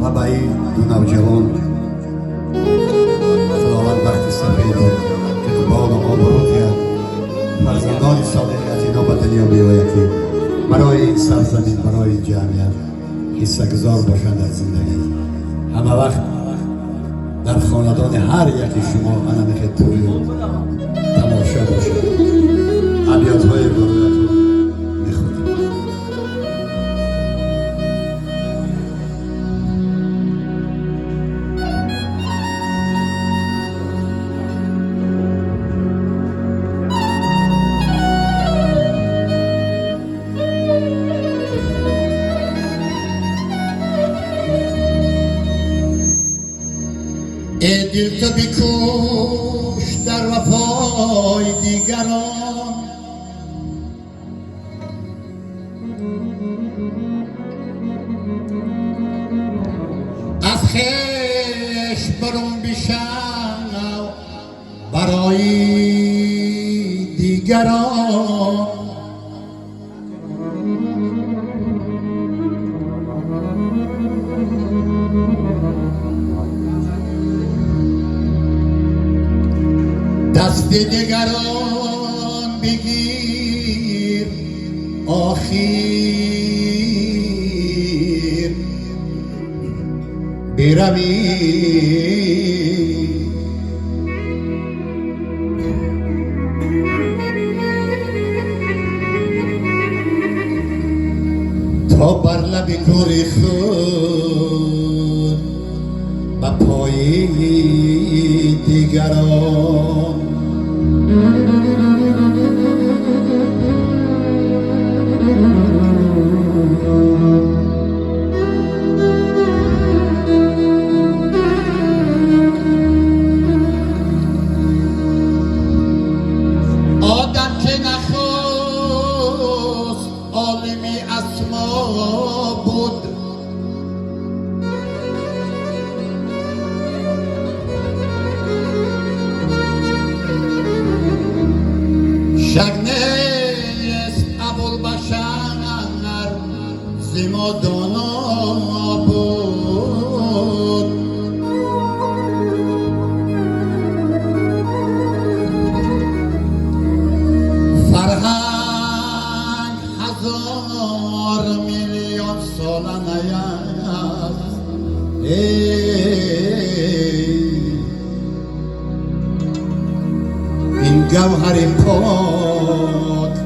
همه دو نوجوان خداوند بخت سفید که باد و آب و روزی فرزندان صالحی از اینا به دنیا بیاید که برای این سرزمین، برای این جمعیت حصه گذار باشند در زندگی. همه وقت در خاندان هر یکی شما انم توی تماشا باشد. ابیات های گروهتون میخونیم. ای دل تو بکوش در وفای دیگران، از خویش برون بشو برای دیگران. دست دیگران بگیر آخر بروی. تا بر لب گور خود به پای دیگران. آدم که نخواست عالمی اسما بود، شک نیست ابوالبشر زیما دانا بود. فرهنگ 1000 میلیون سال نیست. این گوهر پاک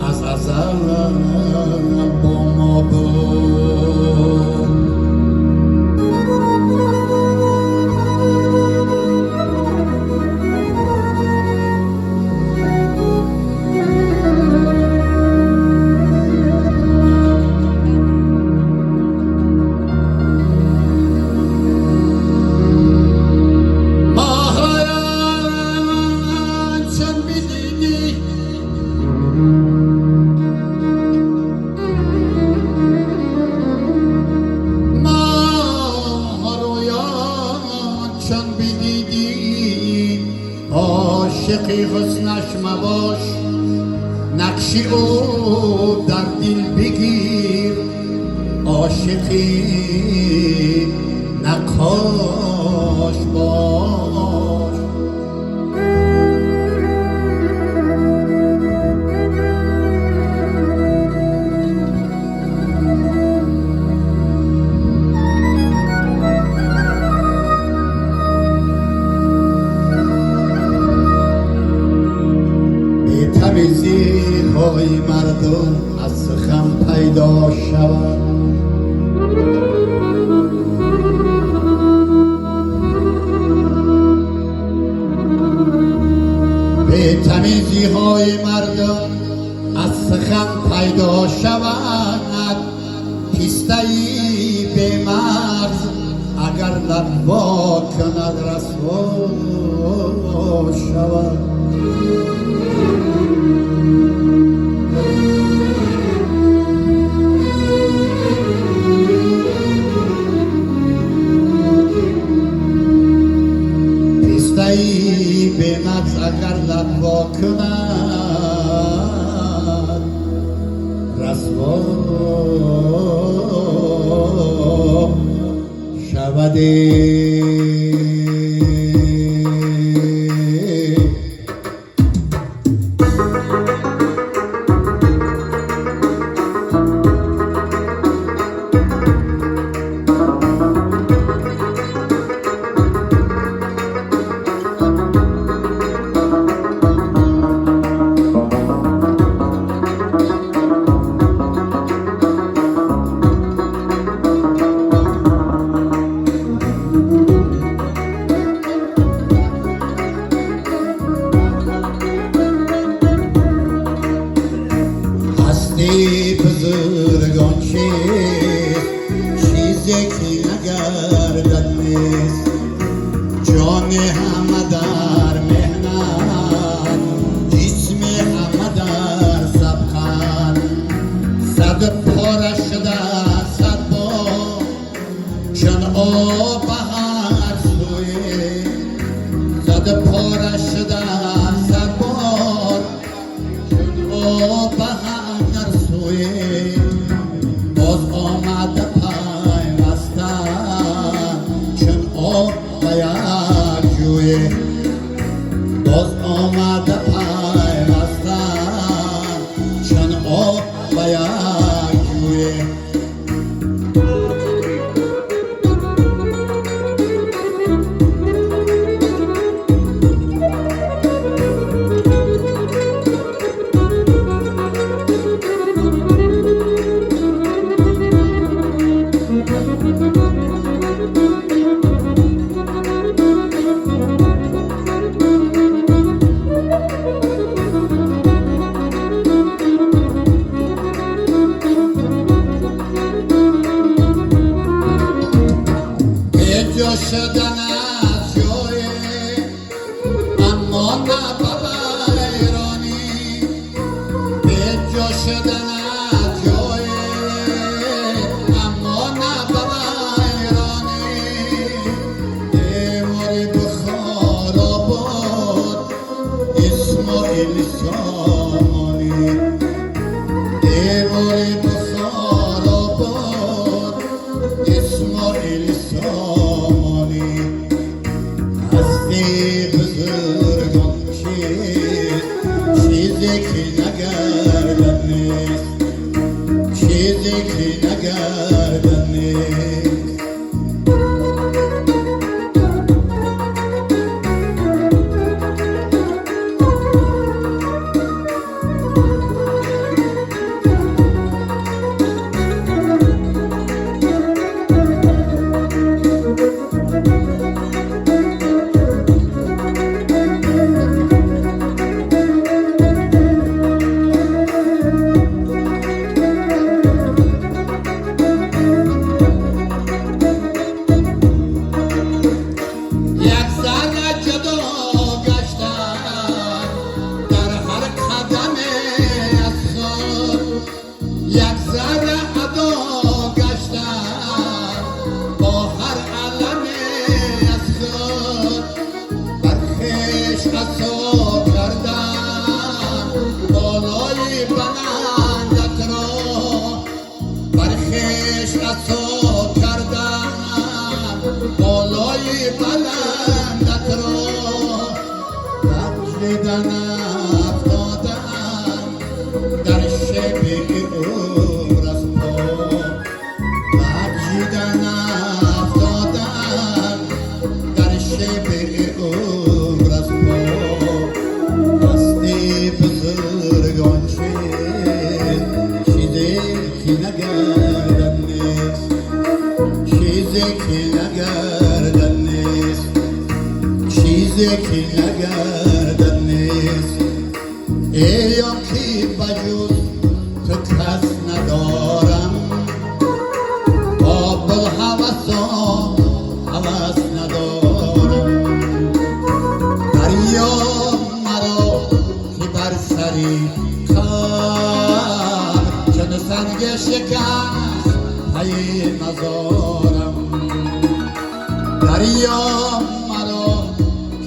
از ازل با ما بود. عاشقی حسنش مباش، نقشی او در دل بگیر. عاشقی نقاش باش. تمیزی های مردم از سخن پیدا شود. به تمیزی های مردم از سخن پیدا شود. پیسته‌ای به مغز اگر لب وا کند رسوا شود. پیسته‌ای به مغز اگر لب وا کند رسوا هستی بزرگان چیست چیزی که نگردد نیست جان همه در مهنت جسم همه در سبخت صد پاره شده صد بار چون آب هر سوی صد پاره شده صد بار چون آب هر سوی باز آمده پیوسته چون آب به یک جوی باز آمده پیوسته چون آب به یک جوی شدن از جوی اما نه بیرانی به جا شدن از جوی اما نه بیرانی دیواری بخار آباد اسماعیل سامانی دیواری بخار آباد اسماعیل سامانی هستی بزرگان چیزی که نگردد نیست چیزی که نگردد نیست بالای بلندت را بخشیدن افتادم در شب عمر از پا بخشیدن افتادم در شب عمر از پا هستی بزرگان چیزی که نگردد نیست چیزی که نگردد نیست چیزی که نگردد نیست ایام که بجز تو کس ندارم با بلحوثا حوث ندارم دریا مرا که بر سری خر چون سنگ شکست پی مزارم دریا مرا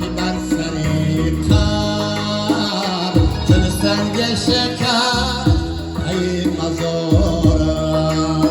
که بر سری خر چون سنگ شکست پی مزارم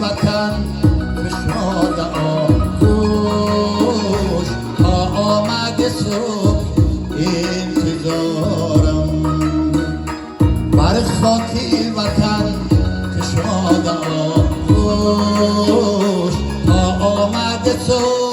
وطن بشاد آغوش تا آمد صبح انتظارم بر خاک وطن کشاد آغوش تا آمد صبح